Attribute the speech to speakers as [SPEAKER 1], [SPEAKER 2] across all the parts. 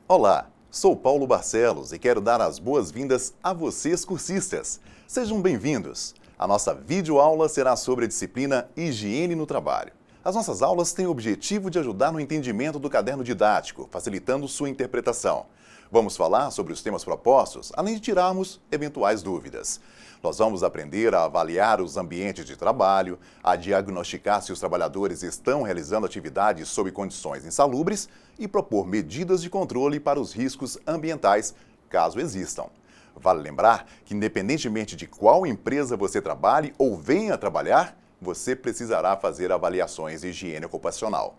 [SPEAKER 1] Olá, sou Paulo Barcelos e quero dar as boas-vindas a vocês, cursistas. Sejam bem-vindos. A nossa videoaula será sobre a disciplina Higiene no Trabalho. As nossas aulas têm o objetivo de ajudar no entendimento do caderno didático, facilitando sua interpretação. Vamos falar sobre os temas propostos, além de tirarmos eventuais dúvidas. Nós vamos aprender a avaliar os ambientes de trabalho, a diagnosticar se os trabalhadores estão realizando atividades sob condições insalubres e propor medidas de controle para os riscos ambientais, caso existam. Vale lembrar que, independentemente de qual empresa você trabalhe ou venha trabalhar, você precisará fazer avaliações de higiene ocupacional.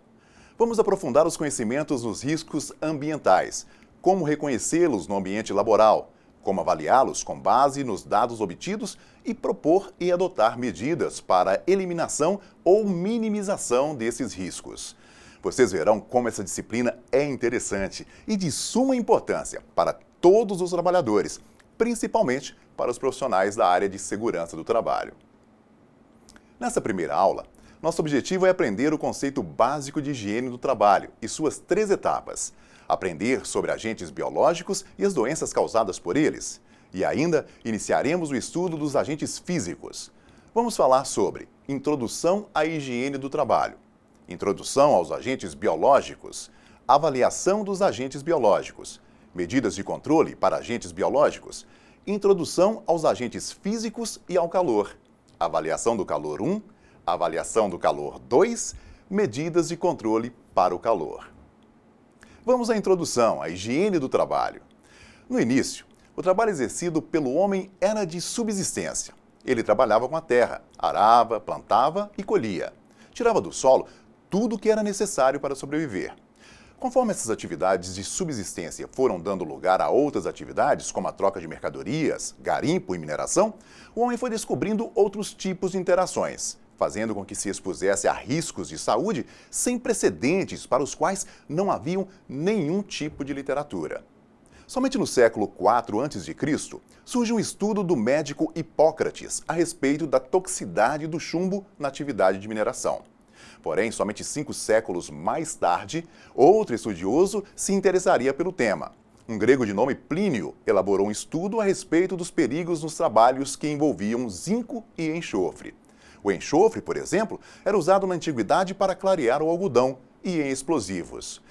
[SPEAKER 1] Vamos aprofundar os conhecimentos nos riscos ambientais, como reconhecê-los no ambiente laboral, como avaliá-los com base nos dados obtidos e propor e adotar medidas para a eliminação ou minimização desses riscos. Vocês verão como essa disciplina é interessante e de suma importância para todos os trabalhadores, principalmente para os profissionais da área de segurança do trabalho. Nessa primeira aula, nosso objetivo é aprender o conceito básico de higiene do trabalho e suas 3 etapas. Aprender sobre agentes biológicos e as doenças causadas por eles. E ainda iniciaremos o estudo dos agentes físicos. Vamos falar sobre introdução à higiene do trabalho, introdução aos agentes biológicos, avaliação dos agentes biológicos, medidas de controle para agentes biológicos, introdução aos agentes físicos e ao calor, avaliação do calor 1, avaliação do calor 2, medidas de controle para o calor. Vamos à introdução, à higiene do trabalho. No início, o trabalho exercido pelo homem era de subsistência. Ele trabalhava com a terra, arava, plantava e colhia. Tirava do solo tudo o que era necessário para sobreviver. Conforme essas atividades de subsistência foram dando lugar a outras atividades, como a troca de mercadorias, garimpo e mineração, o homem foi descobrindo outros tipos de interações, fazendo com que se expusesse a riscos de saúde sem precedentes para os quais não haviam nenhum tipo de literatura. Somente no século IV a.C., surge um estudo do médico Hipócrates a respeito da toxicidade do chumbo na atividade de mineração. Porém, somente 5 séculos mais tarde, outro estudioso se interessaria pelo tema. Um grego de nome Plínio elaborou um estudo a respeito dos perigos nos trabalhos que envolviam zinco e enxofre. O enxofre, por exemplo, era usado na antiguidade para clarear o algodão e em explosivos.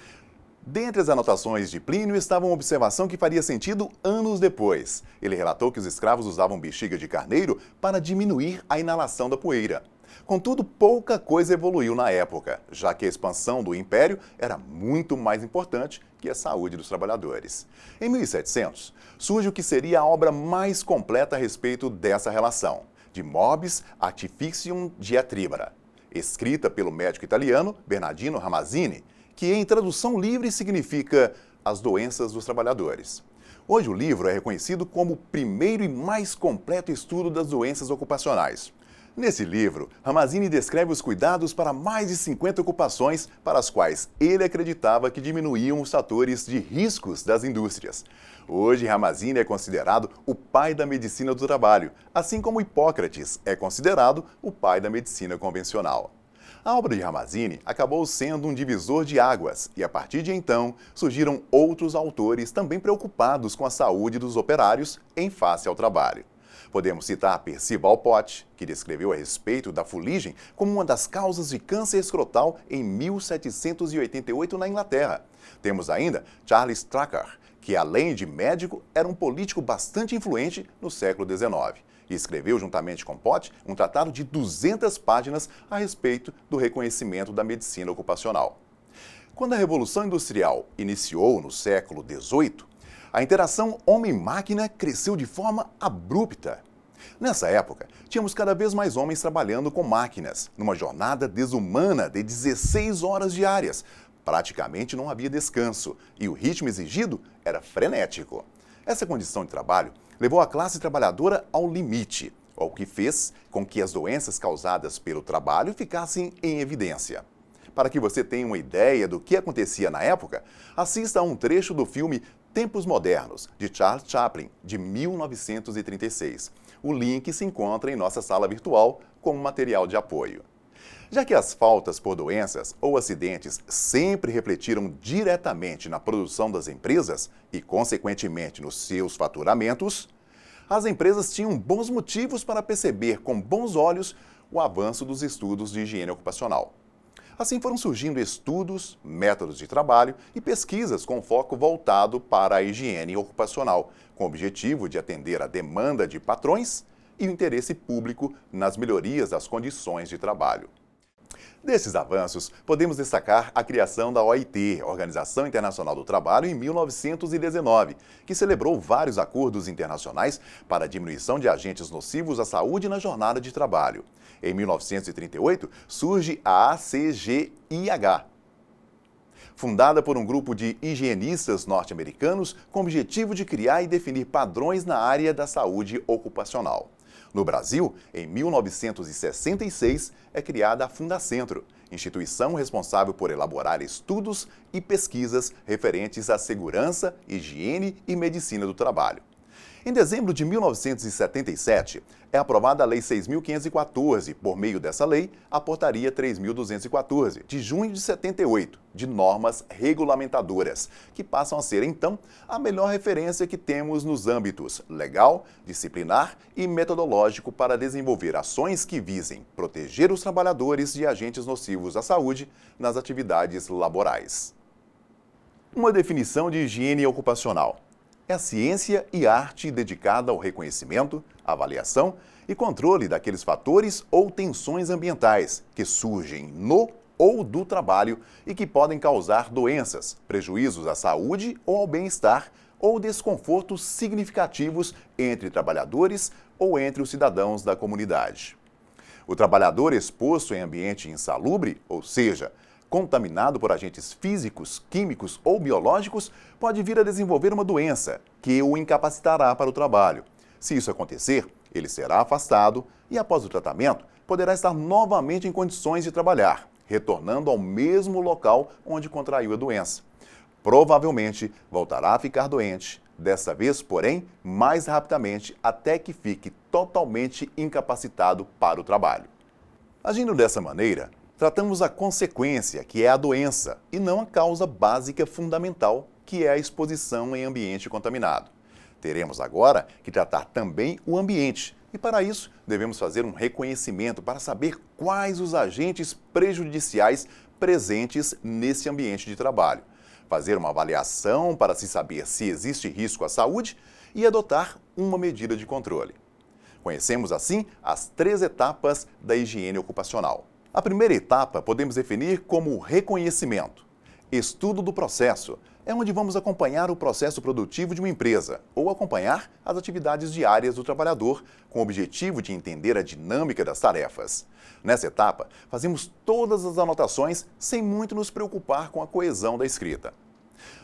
[SPEAKER 1] Dentre as anotações de Plínio estava uma observação que faria sentido anos depois. Ele relatou que os escravos usavam bexiga de carneiro para diminuir a inalação da poeira. Contudo, pouca coisa evoluiu na época, já que a expansão do império era muito mais importante que a saúde dos trabalhadores. Em 1700, surge o que seria a obra mais completa a respeito dessa relação, De Morbis Artificium Diatribara, escrita pelo médico italiano Bernardino Ramazzini, que em tradução livre significa As Doenças dos Trabalhadores. Hoje o livro é reconhecido como o primeiro e mais completo estudo das doenças ocupacionais. Nesse livro, Ramazzini descreve os cuidados para mais de 50 ocupações para as quais ele acreditava que diminuíam os fatores de riscos das indústrias. Hoje, Ramazzini é considerado o pai da medicina do trabalho, assim como Hipócrates é considerado o pai da medicina convencional. A obra de Ramazzini acabou sendo um divisor de águas e, a partir de então, surgiram outros autores também preocupados com a saúde dos operários em face ao trabalho. Podemos citar Percival Pott, que descreveu a respeito da fuligem como uma das causas de câncer escrotal em 1788 na Inglaterra. Temos ainda Charles Tracker, que além de médico, era um político bastante influente no século XIX. E escreveu, juntamente com Pott, um tratado de 200 páginas a respeito do reconhecimento da medicina ocupacional. Quando a Revolução Industrial iniciou no século XVIII, a interação homem-máquina cresceu de forma abrupta. Nessa época, tínhamos cada vez mais homens trabalhando com máquinas, numa jornada desumana de 16 horas diárias. Praticamente não havia descanso e o ritmo exigido era frenético. Essa condição de trabalho levou a classe trabalhadora ao limite, o que fez com que as doenças causadas pelo trabalho ficassem em evidência. Para que você tenha uma ideia do que acontecia na época, assista a um trecho do filme Tempos Modernos, de Charles Chaplin, de 1936. O link se encontra em nossa sala virtual como material de apoio. Já que as faltas por doenças ou acidentes sempre refletiram diretamente na produção das empresas e, consequentemente, nos seus faturamentos, as empresas tinham bons motivos para perceber com bons olhos o avanço dos estudos de higiene ocupacional. Assim foram surgindo estudos, métodos de trabalho e pesquisas com foco voltado para a higiene ocupacional, com o objetivo de atender a demanda de patrões e o interesse público nas melhorias das condições de trabalho. Desses avanços, podemos destacar a criação da OIT, Organização Internacional do Trabalho, em 1919, que celebrou vários acordos internacionais para a diminuição de agentes nocivos à saúde na jornada de trabalho. Em 1938, surge a ACGIH, fundada por um grupo de higienistas norte-americanos com o objetivo de criar e definir padrões na área da saúde ocupacional. No Brasil, em 1966, é criada a Fundacentro, instituição responsável por elaborar estudos e pesquisas referentes à segurança, higiene e medicina do trabalho. Em dezembro de 1977, é aprovada a Lei 6.514, por meio dessa lei, a Portaria 3.214, de junho de 78, de normas regulamentadoras, que passam a ser, então, a melhor referência que temos nos âmbitos legal, disciplinar e metodológico para desenvolver ações que visem proteger os trabalhadores de agentes nocivos à saúde nas atividades laborais. Uma definição de higiene ocupacional é a ciência e arte dedicada ao reconhecimento, avaliação e controle daqueles fatores ou tensões ambientais que surgem no ou do trabalho e que podem causar doenças, prejuízos à saúde ou ao bem-estar ou desconfortos significativos entre trabalhadores ou entre os cidadãos da comunidade. O trabalhador exposto em ambiente insalubre, ou seja, contaminado por agentes físicos, químicos ou biológicos, pode vir a desenvolver uma doença que o incapacitará para o trabalho. Se isso acontecer, ele será afastado e, após o tratamento, poderá estar novamente em condições de trabalhar, retornando ao mesmo local onde contraiu a doença. Provavelmente voltará a ficar doente, dessa vez, porém, mais rapidamente, até que fique totalmente incapacitado para o trabalho. Agindo dessa maneira, tratamos a consequência, que é a doença, e não a causa básica fundamental, que é a exposição em ambiente contaminado. Teremos agora que tratar também o ambiente, e para isso devemos fazer um reconhecimento para saber quais os agentes prejudiciais presentes nesse ambiente de trabalho, fazer uma avaliação para se saber se existe risco à saúde e adotar uma medida de controle. Conhecemos assim as 3 etapas da higiene ocupacional. A primeira etapa podemos definir como reconhecimento. Estudo do processo é onde vamos acompanhar o processo produtivo de uma empresa ou acompanhar as atividades diárias do trabalhador com o objetivo de entender a dinâmica das tarefas. Nessa etapa, fazemos todas as anotações sem muito nos preocupar com a coesão da escrita.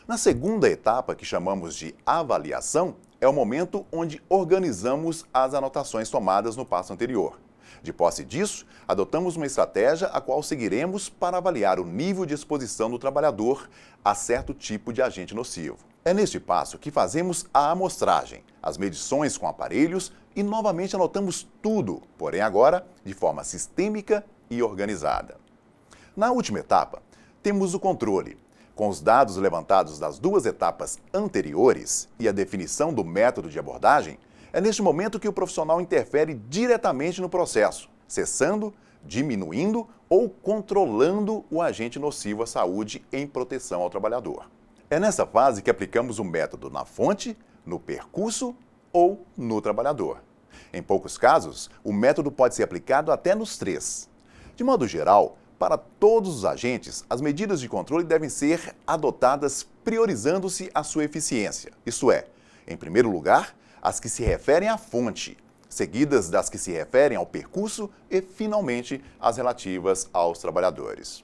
[SPEAKER 1] Na segunda etapa, que chamamos de avaliação, é o momento onde organizamos as anotações tomadas no passo anterior. De posse disso, adotamos uma estratégia a qual seguiremos para avaliar o nível de exposição do trabalhador a certo tipo de agente nocivo. É neste passo que fazemos a amostragem, as medições com aparelhos e novamente anotamos tudo, porém agora de forma sistêmica e organizada. Na última etapa, temos o controle. Com os dados levantados das 2 etapas anteriores e a definição do método de abordagem, é neste momento que o profissional interfere diretamente no processo, cessando, diminuindo ou controlando o agente nocivo à saúde em proteção ao trabalhador. É nessa fase que aplicamos o método na fonte, no percurso ou no trabalhador. Em poucos casos, o método pode ser aplicado até nos 3. De modo geral, para todos os agentes, as medidas de controle devem ser adotadas priorizando-se a sua eficiência, isto é, em primeiro lugar, as que se referem à fonte, seguidas das que se referem ao percurso e, finalmente, as relativas aos trabalhadores.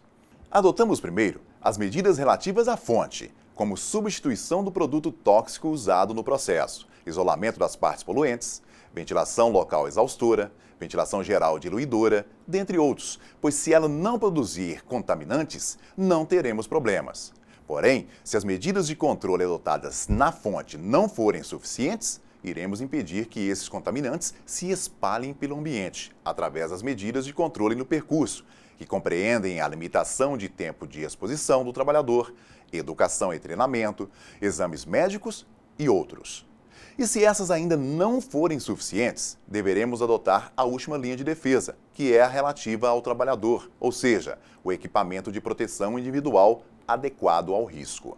[SPEAKER 1] Adotamos primeiro as medidas relativas à fonte, como substituição do produto tóxico usado no processo, isolamento das partes poluentes, ventilação local exaustora, ventilação geral diluidora, dentre outros, pois se ela não produzir contaminantes, não teremos problemas. Porém, se as medidas de controle adotadas na fonte não forem suficientes, iremos impedir que esses contaminantes se espalhem pelo ambiente, através das medidas de controle no percurso, que compreendem a limitação de tempo de exposição do trabalhador, educação e treinamento, exames médicos e outros. E se essas ainda não forem suficientes, deveremos adotar a última linha de defesa, que é a relativa ao trabalhador, ou seja, o equipamento de proteção individual adequado ao risco.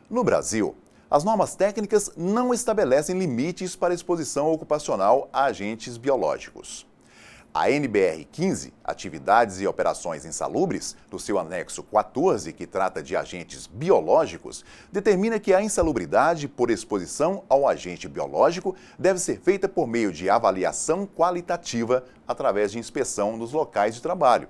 [SPEAKER 1] No Brasil, as normas técnicas não estabelecem limites para exposição ocupacional a agentes biológicos. A NBR 15, Atividades e Operações Insalubres, no seu anexo 14, que trata de agentes biológicos, determina que a insalubridade por exposição ao agente biológico deve ser feita por meio de avaliação qualitativa através de inspeção nos locais de trabalho.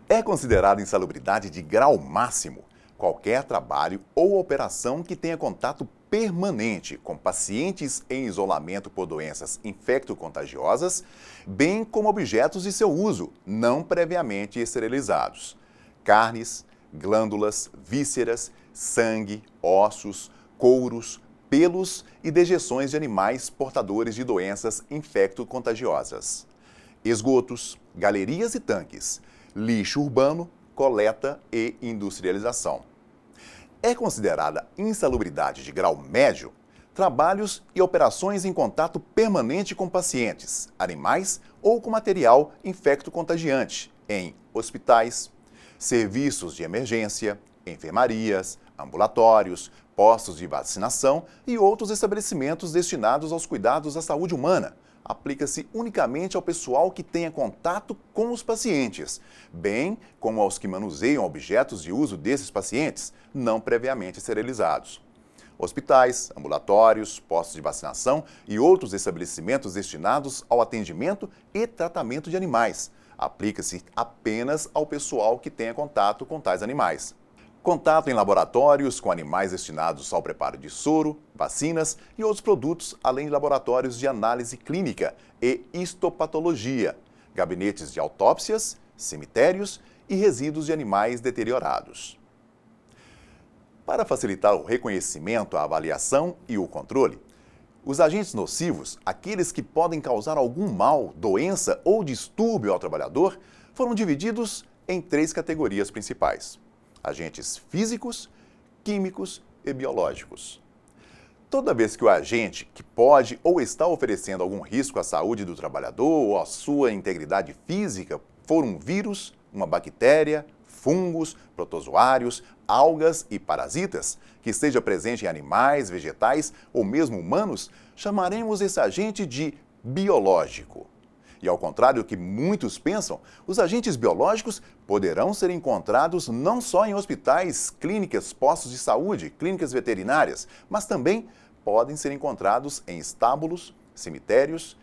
[SPEAKER 1] É considerada insalubridade de grau máximo qualquer trabalho ou operação que tenha contato permanente com pacientes em isolamento por doenças infecto-contagiosas, bem como objetos de seu uso, não previamente esterilizados. Carnes, glândulas, vísceras, sangue, ossos, couros, pelos e dejeções de animais portadores de doenças infecto-contagiosas. Esgotos, galerias e tanques, lixo urbano, coleta e industrialização. É considerada insalubridade de grau médio trabalhos e operações em contato permanente com pacientes, animais ou com material infecto-contagiante em hospitais, serviços de emergência, enfermarias, ambulatórios, postos de vacinação e outros estabelecimentos destinados aos cuidados da saúde humana. Aplica-se unicamente ao pessoal que tenha contato com os pacientes, bem como aos que manuseiam objetos de uso desses pacientes, não previamente esterilizados. Hospitais, ambulatórios, postos de vacinação e outros estabelecimentos destinados ao atendimento e tratamento de animais. Aplica-se apenas ao pessoal que tenha contato com tais animais. Contato em laboratórios com animais destinados ao preparo de soro, vacinas e outros produtos, além de laboratórios de análise clínica e histopatologia, gabinetes de autópsias, cemitérios e resíduos de animais deteriorados. Para facilitar o reconhecimento, a avaliação e o controle, os agentes nocivos, aqueles que podem causar algum mal, doença ou distúrbio ao trabalhador, foram divididos em 3 categorias principais: agentes físicos, químicos e biológicos. Toda vez que o agente que pode ou está oferecendo algum risco à saúde do trabalhador ou à sua integridade física for um vírus, uma bactéria, fungos, protozoários, algas e parasitas, que esteja presente em animais, vegetais ou mesmo humanos, chamaremos esse agente de biológico. E ao contrário do que muitos pensam, os agentes biológicos poderão ser encontrados não só em hospitais, clínicas, postos de saúde, clínicas veterinárias, mas também podem ser encontrados em estábulos, cemitérios,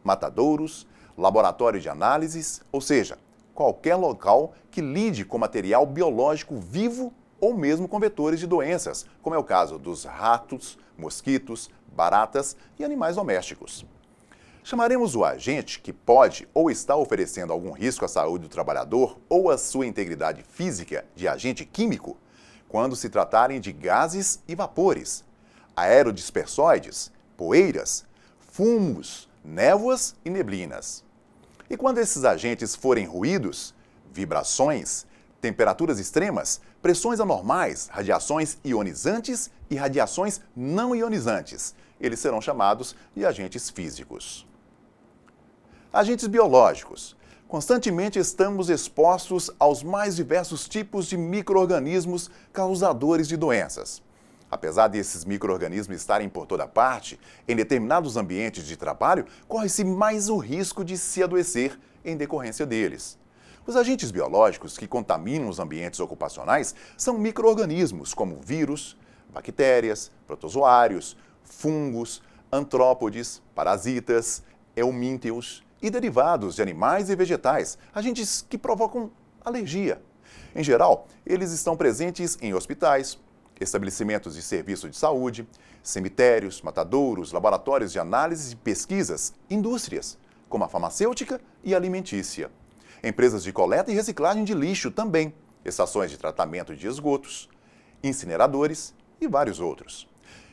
[SPEAKER 1] matadouros, laboratório de análises, ou seja, qualquer local que lide com material biológico vivo ou mesmo com vetores de doenças, como é o caso dos ratos, mosquitos, baratas e animais domésticos. Chamaremos o agente que pode ou está oferecendo algum risco à saúde do trabalhador ou à sua integridade física de agente químico quando se tratarem de gases e vapores, aerodispersóides, poeiras, fumos, névoas e neblinas. E quando esses agentes forem ruídos, vibrações, temperaturas extremas, pressões anormais, radiações ionizantes e radiações não ionizantes, eles serão chamados de agentes físicos. Agentes biológicos. Constantemente estamos expostos aos mais diversos tipos de micro-organismos causadores de doenças. Apesar desses micro-organismos estarem por toda parte, em determinados ambientes de trabalho, corre-se mais o risco de se adoecer em decorrência deles. Os agentes biológicos que contaminam os ambientes ocupacionais são micro-organismos como vírus, bactérias, protozoários, fungos, antrópodes, parasitas, eumínteos e derivados de animais e vegetais, agentes que provocam alergia. Em geral, eles estão presentes em hospitais, estabelecimentos de serviço de saúde, cemitérios, matadouros, laboratórios de análise e pesquisas, indústrias, como a farmacêutica e alimentícia, empresas de coleta e reciclagem de lixo também, estações de tratamento de esgotos, incineradores e vários outros.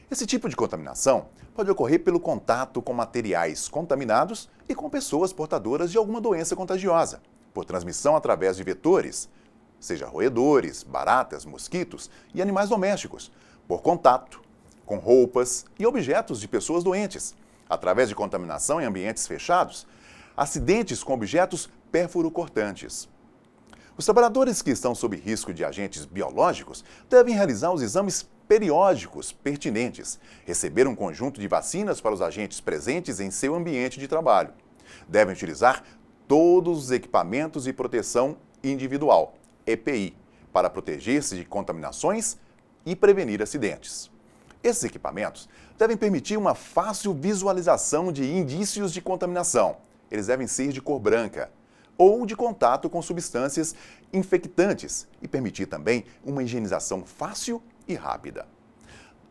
[SPEAKER 1] Esse tipo de contaminação pode ocorrer pelo contato com materiais contaminados e com pessoas portadoras de alguma doença contagiosa, por transmissão através de vetores, seja roedores, baratas, mosquitos e animais domésticos, por contato com roupas e objetos de pessoas doentes, através de contaminação em ambientes fechados, acidentes com objetos pérfuro-cortantes. Os trabalhadores que estão sob risco de agentes biológicos devem realizar os exames periódicos pertinentes, receber um conjunto de vacinas para os agentes presentes em seu ambiente de trabalho. Devem utilizar todos os equipamentos de proteção individual, EPI, para proteger-se de contaminações e prevenir acidentes. Esses equipamentos devem permitir uma fácil visualização de indícios de contaminação. Eles devem ser de cor branca ou de contato com substâncias infectantes e permitir também uma higienização fácil e rápida.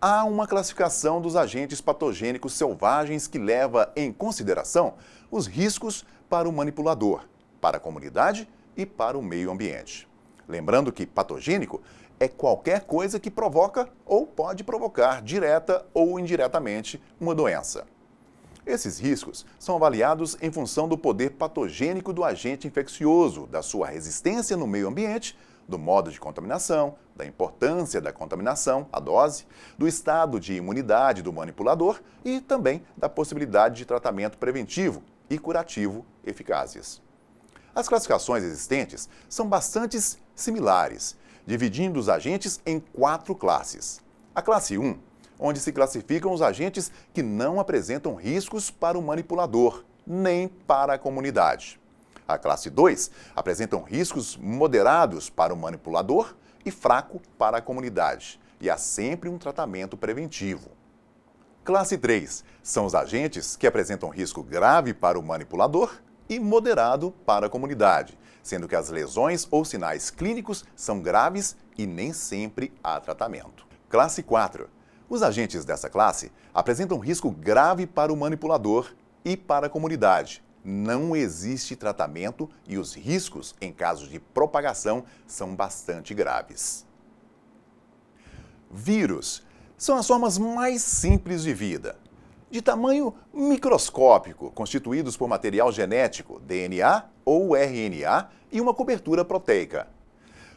[SPEAKER 1] Há uma classificação dos agentes patogênicos selvagens que leva em consideração os riscos para o manipulador, para a comunidade e para o meio ambiente. Lembrando que patogênico é qualquer coisa que provoca ou pode provocar, direta ou indiretamente, uma doença. Esses riscos são avaliados em função do poder patogênico do agente infeccioso, da sua resistência no meio ambiente, do modo de contaminação, da importância da contaminação, a dose, do estado de imunidade do manipulador e também da possibilidade de tratamento preventivo e curativo eficazes. As classificações existentes são bastante similares, dividindo os agentes em 4 classes. A classe 1, onde se classificam os agentes que não apresentam riscos para o manipulador, nem para a comunidade. A classe 2 apresentam riscos moderados para o manipulador e fraco para a comunidade, e há sempre um tratamento preventivo. Classe 3 são os agentes que apresentam risco grave para o manipulador e moderado para a comunidade, sendo que as lesões ou sinais clínicos são graves e nem sempre há tratamento. Classe 4. Os agentes dessa classe apresentam risco grave para o manipulador e para a comunidade. Não existe tratamento e os riscos, em caso de propagação, são bastante graves. Vírus são as formas mais simples de vida, de tamanho microscópico, constituídos por material genético, DNA ou RNA, e uma cobertura proteica.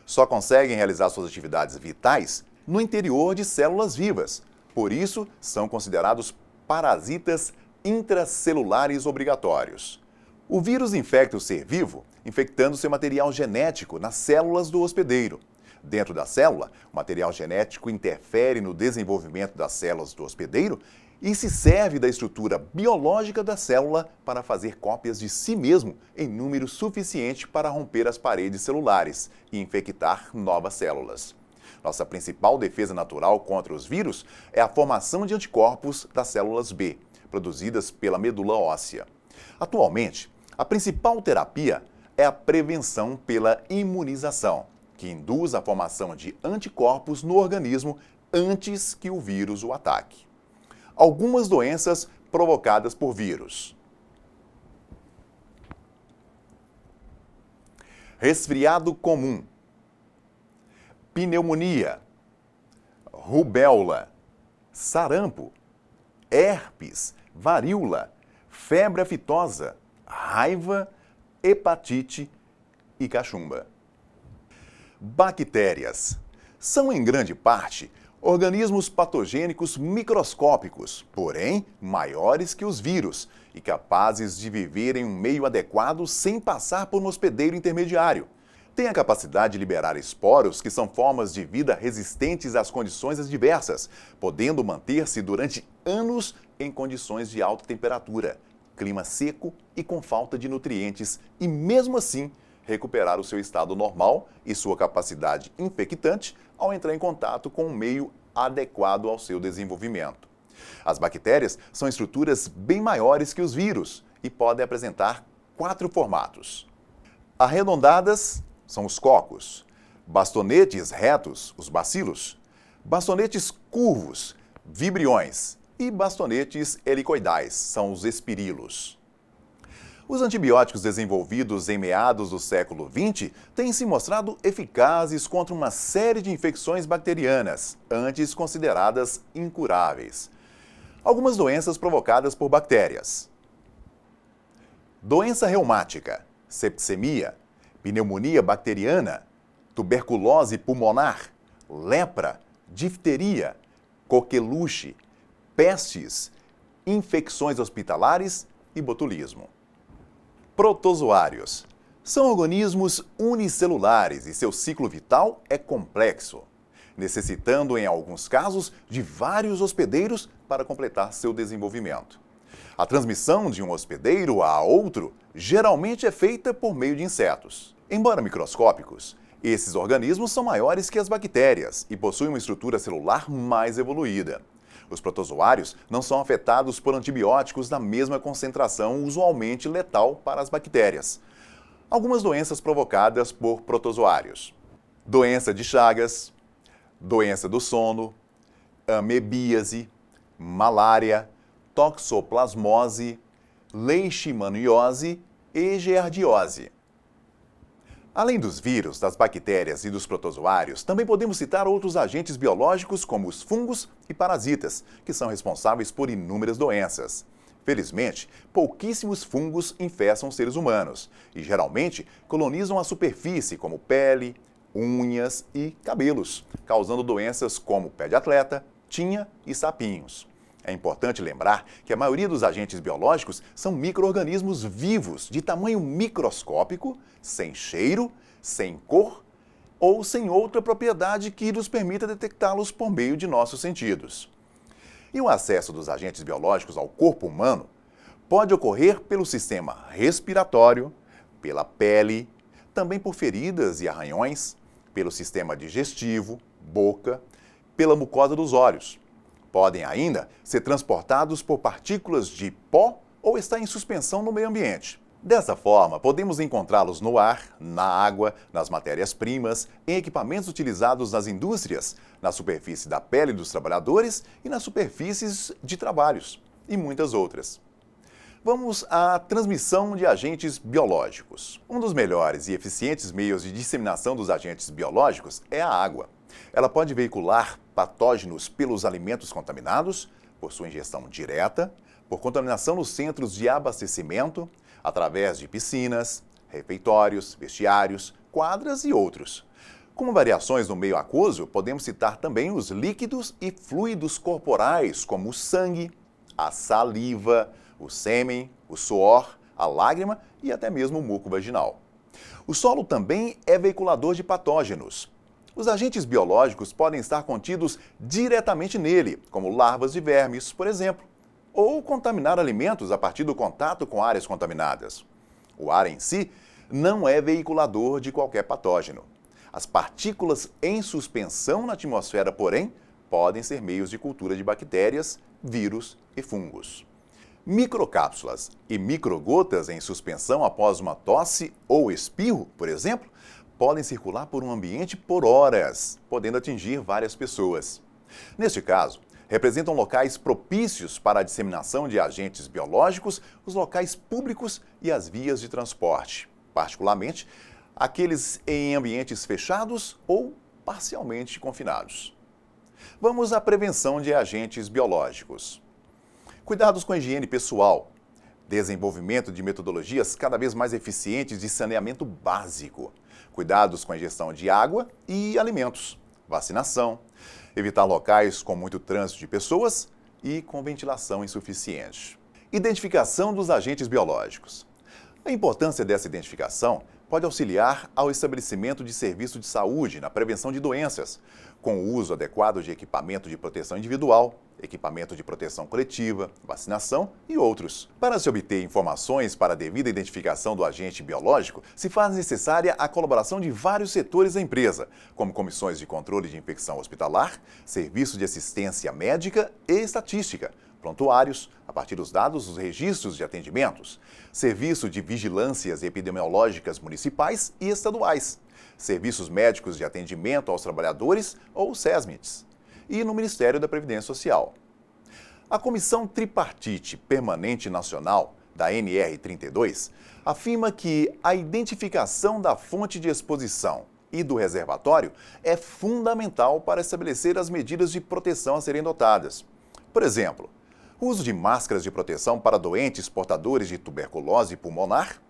[SPEAKER 1] Só conseguem realizar suas atividades vitais no interior de células vivas. Por isso, são considerados parasitas intracelulares obrigatórios. O vírus infecta o ser vivo, infectando seu material genético nas células do hospedeiro. Dentro da célula, o material genético interfere no desenvolvimento das células do hospedeiro e se serve da estrutura biológica da célula para fazer cópias de si mesmo em número suficiente para romper as paredes celulares e infectar novas células. Nossa principal defesa natural contra os vírus é a formação de anticorpos das células B, produzidas pela medula óssea. Atualmente, a principal terapia é a prevenção pela imunização, que induz a formação de anticorpos no organismo antes que o vírus o ataque. Algumas doenças provocadas por vírus. Resfriado comum, pneumonia, rubéola, sarampo, herpes, varíola, febre aftosa, raiva, hepatite e cachumba. Bactérias são, em grande parte, organismos patogênicos microscópicos, porém maiores que os vírus e capazes de viver em um meio adequado sem passar por um hospedeiro intermediário. Tem a capacidade de liberar esporos, que são formas de vida resistentes às condições adversas, podendo manter-se durante anos em condições de alta temperatura, clima seco e com falta de nutrientes, e mesmo assim recuperar o seu estado normal e sua capacidade infectante ao entrar em contato com um meio adequado ao seu desenvolvimento. As bactérias são estruturas bem maiores que os vírus e podem apresentar 4 formatos. Arredondadas são os cocos, bastonetes retos, os bacilos, bastonetes curvos, vibriões, e bastonetes helicoidais, são os espirilos. Os antibióticos desenvolvidos em meados do século XX têm se mostrado eficazes contra uma série de infecções bacterianas, antes consideradas incuráveis. Algumas doenças provocadas por bactérias. Doença reumática, septicemia, pneumonia bacteriana, tuberculose pulmonar, lepra, difteria, coqueluche, pestes, infecções hospitalares e botulismo. Protozoários. São organismos unicelulares e seu ciclo vital é complexo, necessitando, em alguns casos, de vários hospedeiros para completar seu desenvolvimento. A transmissão de um hospedeiro a outro geralmente é feita por meio de insetos. Embora microscópicos, esses organismos são maiores que as bactérias e possuem uma estrutura celular mais evoluída. Os protozoários não são afetados por antibióticos na mesma concentração usualmente letal para as bactérias. Algumas doenças provocadas por protozoários: doença de Chagas, doença do sono, amebíase, malária, toxoplasmose, leishmaniose e giardiose. Além dos vírus, das bactérias e dos protozoários, também podemos citar outros agentes biológicos como os fungos e parasitas, que são responsáveis por inúmeras doenças. Felizmente, pouquíssimos fungos infestam seres humanos e geralmente colonizam a superfície, como pele, unhas e cabelos, causando doenças como pé de atleta, tinha e sapinhos. É importante lembrar que a maioria dos agentes biológicos são micro-organismos vivos, de tamanho microscópico, sem cheiro, sem cor ou sem outra propriedade que nos permita detectá-los por meio de nossos sentidos. E o acesso dos agentes biológicos ao corpo humano pode ocorrer pelo sistema respiratório, pela pele, também por feridas e arranhões, pelo sistema digestivo, boca, pela mucosa dos olhos. Podem ainda ser transportados por partículas de pó ou estar em suspensão no meio ambiente. Dessa forma, podemos encontrá-los no ar, na água, nas matérias-primas, em equipamentos utilizados nas indústrias, na superfície da pele dos trabalhadores e nas superfícies de trabalhos, e muitas outras. Vamos à transmissão de agentes biológicos. Um dos melhores e eficientes meios de disseminação dos agentes biológicos é a água. Ela pode veicular patógenos pelos alimentos contaminados, por sua ingestão direta, por contaminação nos centros de abastecimento, através de piscinas, refeitórios, vestiários, quadras e outros. Como variações no meio aquoso, podemos citar também os líquidos e fluidos corporais, como o sangue, a saliva, o sêmen, o suor, a lágrima e até mesmo o muco vaginal. O solo também é veiculador de patógenos. Os agentes biológicos podem estar contidos diretamente nele, como larvas de vermes, por exemplo, ou contaminar alimentos a partir do contato com áreas contaminadas. O ar em si não é veiculador de qualquer patógeno. As partículas em suspensão na atmosfera, porém, podem ser meios de cultura de bactérias, vírus e fungos. Microcápsulas e microgotas em suspensão após uma tosse ou espirro, por exemplo, podem circular por um ambiente por horas, podendo atingir várias pessoas. Neste caso, representam locais propícios para a disseminação de agentes biológicos, os locais públicos e as vias de transporte, particularmente aqueles em ambientes fechados ou parcialmente confinados. Vamos à prevenção de agentes biológicos. Cuidados com a higiene pessoal. Desenvolvimento de metodologias cada vez mais eficientes de saneamento básico. Cuidados com a ingestão de água e alimentos. Vacinação. Evitar locais com muito trânsito de pessoas e com ventilação insuficiente. Identificação dos agentes biológicos. A importância dessa identificação pode auxiliar ao estabelecimento de serviço de saúde na prevenção de doenças, com o uso adequado de equipamento de proteção individual, equipamento de proteção coletiva, vacinação e outros. Para se obter informações para a devida identificação do agente biológico, se faz necessária a colaboração de vários setores da empresa, como comissões de controle de infecção hospitalar, serviço de assistência médica e estatística, prontuários, a partir dos dados dos registros de atendimentos, serviço de vigilâncias epidemiológicas municipais e estaduais, serviços médicos de atendimento aos trabalhadores ou SESMITs, e no Ministério da Previdência Social. A Comissão Tripartite Permanente Nacional, da NR32, afirma que a identificação da fonte de exposição e do reservatório é fundamental para estabelecer as medidas de proteção a serem adotadas. Por exemplo, o uso de máscaras de proteção para doentes portadores de tuberculose pulmonar,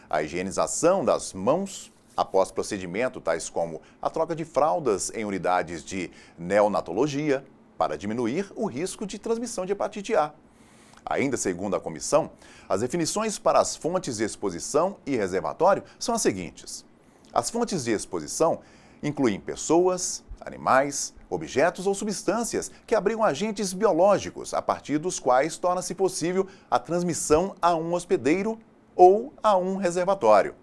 [SPEAKER 1] a higienização das mãos, após procedimento tais como a troca de fraldas em unidades de neonatologia, para diminuir o risco de transmissão de hepatite A. Ainda segundo a comissão, as definições para as fontes de exposição e reservatório são as seguintes. As fontes de exposição incluem pessoas, animais, objetos ou substâncias que abrigam agentes biológicos, a partir dos quais torna-se possível a transmissão a um hospedeiro ou a um reservatório.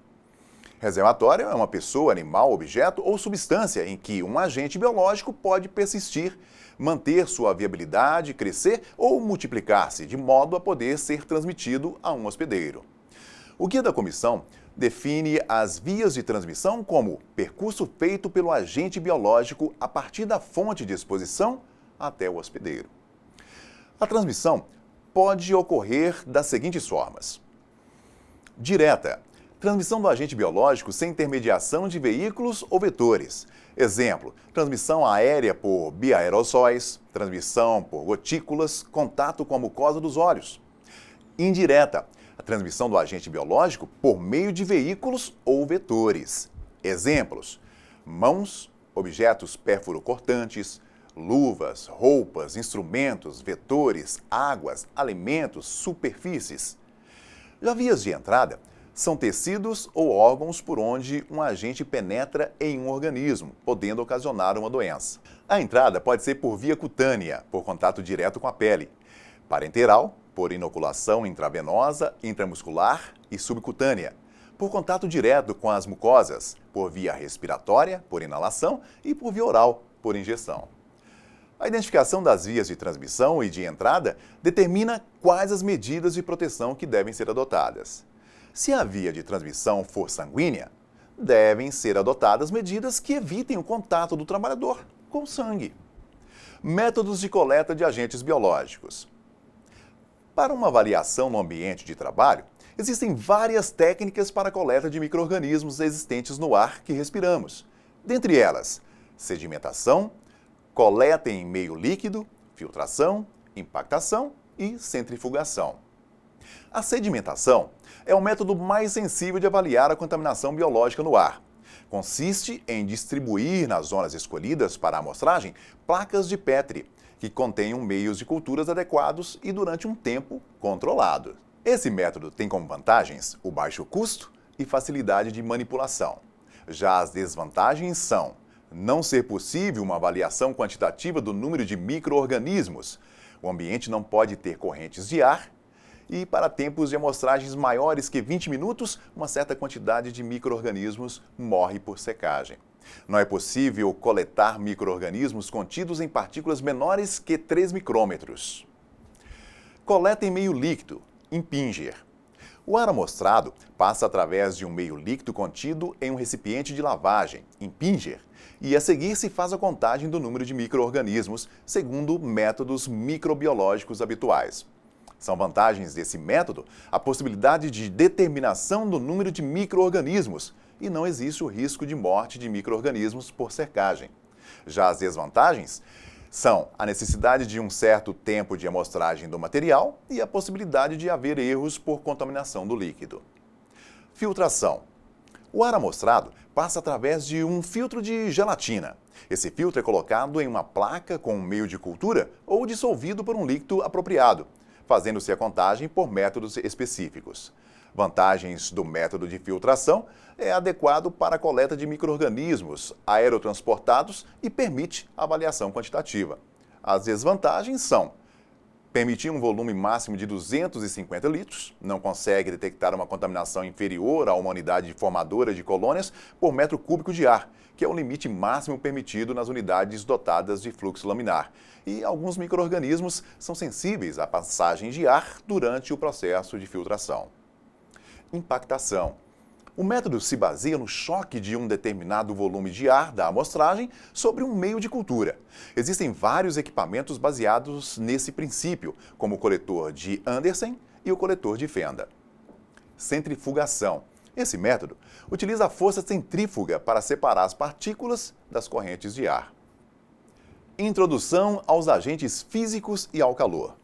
[SPEAKER 1] Reservatório é uma pessoa, animal, objeto ou substância em que um agente biológico pode persistir, manter sua viabilidade, crescer ou multiplicar-se, de modo a poder ser transmitido a um hospedeiro. O guia da comissão define as vias de transmissão como percurso feito pelo agente biológico a partir da fonte de exposição até o hospedeiro. A transmissão pode ocorrer das seguintes formas. Direta. Transmissão do agente biológico sem intermediação de veículos ou vetores. Exemplo, transmissão aérea por bioaerossóis, transmissão por gotículas, contato com a mucosa dos olhos. Indireta, a transmissão do agente biológico por meio de veículos ou vetores. Exemplos, mãos, objetos pérfuro-cortantes, luvas, roupas, instrumentos, vetores, águas, alimentos, superfícies. Já vias de entrada são tecidos ou órgãos por onde um agente penetra em um organismo, podendo ocasionar uma doença. A entrada pode ser por via cutânea, por contato direto com a pele. Parenteral, por inoculação intravenosa, intramuscular e subcutânea. Por contato direto com as mucosas, por via respiratória, por inalação e por via oral, por injeção. A identificação das vias de transmissão e de entrada determina quais as medidas de proteção que devem ser adotadas. Se a via de transmissão for sanguínea, devem ser adotadas medidas que evitem o contato do trabalhador com o sangue. Métodos de coleta de agentes biológicos. Para uma avaliação no ambiente de trabalho, existem várias técnicas para a coleta de micro-organismos existentes no ar que respiramos. Dentre elas, sedimentação, coleta em meio líquido, filtração, impactação e centrifugação. A sedimentação é o método mais sensível de avaliar a contaminação biológica no ar. Consiste em distribuir nas zonas escolhidas para a amostragem placas de Petri, que contenham meios de culturas adequados e durante um tempo controlado. Esse método tem como vantagens o baixo custo e facilidade de manipulação. Já as desvantagens são não ser possível uma avaliação quantitativa do número de micro-organismos, o ambiente não pode ter correntes de ar, e para tempos de amostragens maiores que 20 minutos, uma certa quantidade de micro-organismos morre por secagem. Não é possível coletar micro-organismos contidos em partículas menores que 3 micrômetros. Coleta em meio líquido, Impinger. O ar amostrado passa através de um meio líquido contido em um recipiente de lavagem, Impinger, e a seguir se faz a contagem do número de micro-organismos segundo métodos microbiológicos habituais. São vantagens desse método a possibilidade de determinação do número de micro-organismos e não existe o risco de morte de micro-organismos por secagem. Já as desvantagens são a necessidade de um certo tempo de amostragem do material e a possibilidade de haver erros por contaminação do líquido. Filtração. O ar amostrado passa através de um filtro de gelatina. Esse filtro é colocado em uma placa com um meio de cultura ou dissolvido por um líquido apropriado, fazendo-se a contagem por métodos específicos. Vantagens do método de filtração é adequado para a coleta de micro-organismos aerotransportados e permite avaliação quantitativa. As desvantagens são: permitir um volume máximo de 250 litros, não consegue detectar uma contaminação inferior a uma unidade formadora de colônias por metro cúbico de ar, que é o limite máximo permitido nas unidades dotadas de fluxo laminar. E alguns micro-organismos são sensíveis à passagem de ar durante o processo de filtração. Impactação. O método se baseia no choque de um determinado volume de ar da amostragem sobre um meio de cultura. Existem vários equipamentos baseados nesse princípio, como o coletor de Andersen e o coletor de Fenda. Centrifugação. Esse método utiliza a força centrífuga para separar as partículas das correntes de ar. Introdução aos agentes físicos e ao calor.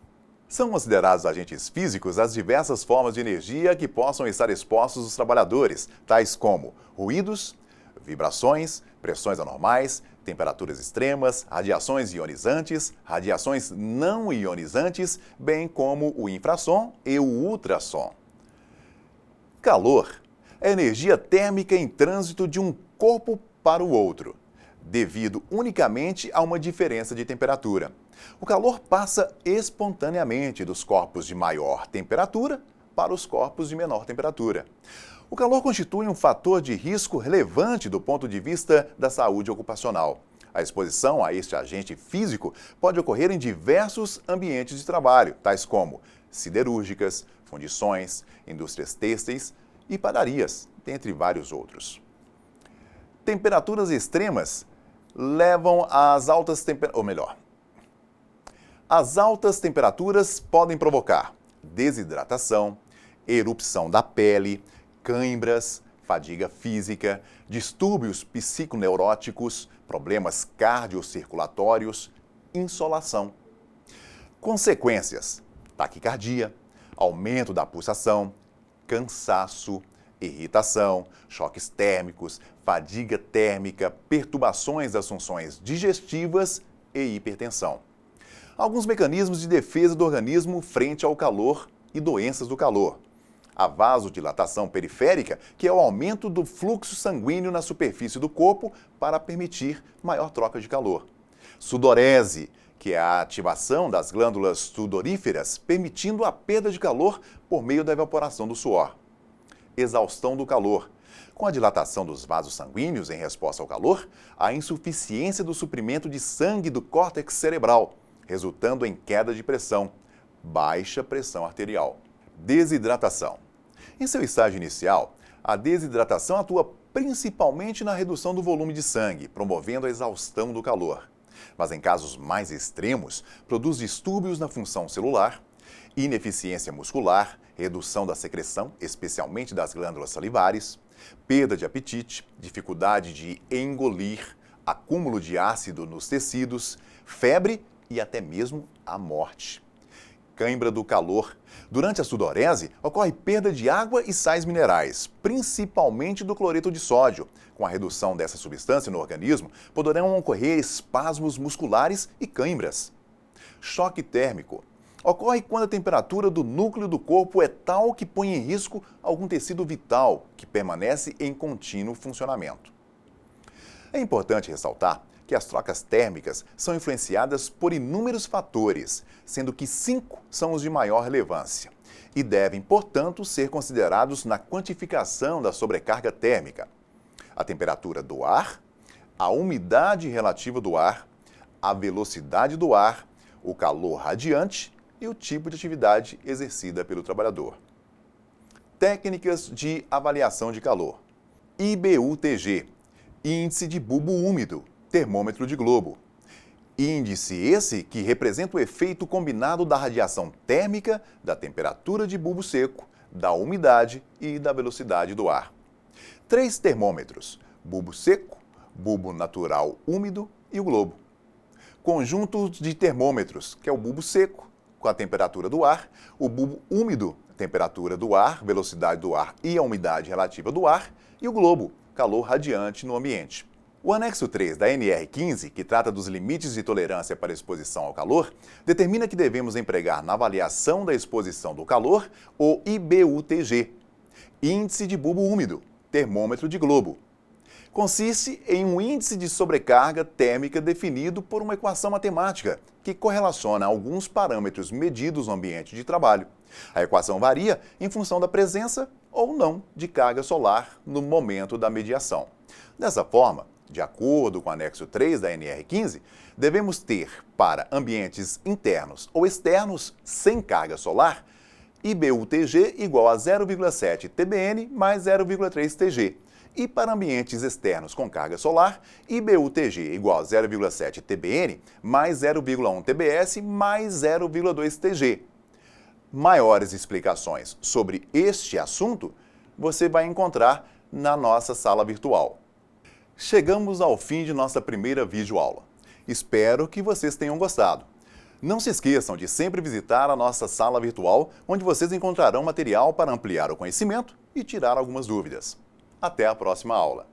[SPEAKER 1] São considerados agentes físicos as diversas formas de energia que possam estar expostos os trabalhadores, tais como ruídos, vibrações, pressões anormais, temperaturas extremas, radiações ionizantes, radiações não ionizantes, bem como o infrassom e o ultrassom. Calor é energia térmica em trânsito de um corpo para o outro, devido unicamente a uma diferença de temperatura. O calor passa espontaneamente dos corpos de maior temperatura para os corpos de menor temperatura. O calor constitui um fator de risco relevante do ponto de vista da saúde ocupacional. A exposição a este agente físico pode ocorrer em diversos ambientes de trabalho, tais como siderúrgicas, fundições, indústrias têxteis e padarias, dentre vários outros. Temperaturas extremas levam às altas temperaturas, as altas temperaturas podem provocar desidratação, erupção da pele, cãibras, fadiga física, distúrbios psiconeuróticos, problemas cardiocirculatórios, insolação. Consequências: taquicardia, aumento da pulsação, cansaço, irritação, choques térmicos, fadiga térmica, perturbações das funções digestivas e hipertensão. Alguns mecanismos de defesa do organismo frente ao calor e doenças do calor. A vasodilatação periférica, que é o aumento do fluxo sanguíneo na superfície do corpo para permitir maior troca de calor. Sudorese, que é a ativação das glândulas sudoríferas, permitindo a perda de calor por meio da evaporação do suor. Exaustão do calor. Com a dilatação dos vasos sanguíneos em resposta ao calor, a insuficiência do suprimento de sangue do córtex cerebral, resultando em queda de pressão, baixa pressão arterial. Desidratação. Em seu estágio inicial, a desidratação atua principalmente na redução do volume de sangue, promovendo a exaustão do calor. Mas em casos mais extremos, produz distúrbios na função celular, ineficiência muscular, redução da secreção, especialmente das glândulas salivares, perda de apetite, dificuldade de engolir, acúmulo de ácido nos tecidos, febre e até mesmo a morte. Cãibra do calor. Durante a sudorese, ocorre perda de água e sais minerais, principalmente do cloreto de sódio. Com a redução dessa substância no organismo, poderão ocorrer espasmos musculares e cãibras. Choque térmico. Ocorre quando a temperatura do núcleo do corpo é tal que põe em risco algum tecido vital que permanece em contínuo funcionamento. É importante ressaltar que as trocas térmicas são influenciadas por inúmeros fatores, sendo que 5 são os de maior relevância e devem, portanto, ser considerados na quantificação da sobrecarga térmica: a temperatura do ar, a umidade relativa do ar, a velocidade do ar, o calor radiante e o tipo de atividade exercida pelo trabalhador. Técnicas de avaliação de calor. IBU-TG, Índice de Bulbo Úmido, termômetro de globo. Índice esse que representa o efeito combinado da radiação térmica, da temperatura de bulbo seco, da umidade e da velocidade do ar. 3 termômetros: bulbo seco, bulbo natural úmido e o globo. Conjunto de termômetros, que é o bulbo seco, com a temperatura do ar, o bulbo úmido, temperatura do ar, velocidade do ar e a umidade relativa do ar, e o globo, calor radiante no ambiente. O anexo 3 da NR15, que trata dos limites de tolerância para exposição ao calor, determina que devemos empregar na avaliação da exposição do calor o IBU-TG, Índice de Bulbo Úmido, termômetro de globo. Consiste em um índice de sobrecarga térmica definido por uma equação matemática que correlaciona alguns parâmetros medidos no ambiente de trabalho. A equação varia em função da presença ou não de carga solar no momento da mediação. Dessa forma, de acordo com o anexo 3 da NR15, devemos ter, para ambientes internos ou externos sem carga solar, IBU-TG igual a 0,7 TBN mais 0,3 TG. E para ambientes externos com carga solar, IBU-TG igual a 0,7 TBN mais 0,1 TBS mais 0,2 TG. Maiores explicações sobre este assunto você vai encontrar na nossa sala virtual. Chegamos ao fim de nossa primeira videoaula. Espero que vocês tenham gostado. Não se esqueçam de sempre visitar a nossa sala virtual, onde vocês encontrarão material para ampliar o conhecimento e tirar algumas dúvidas. Até a próxima aula!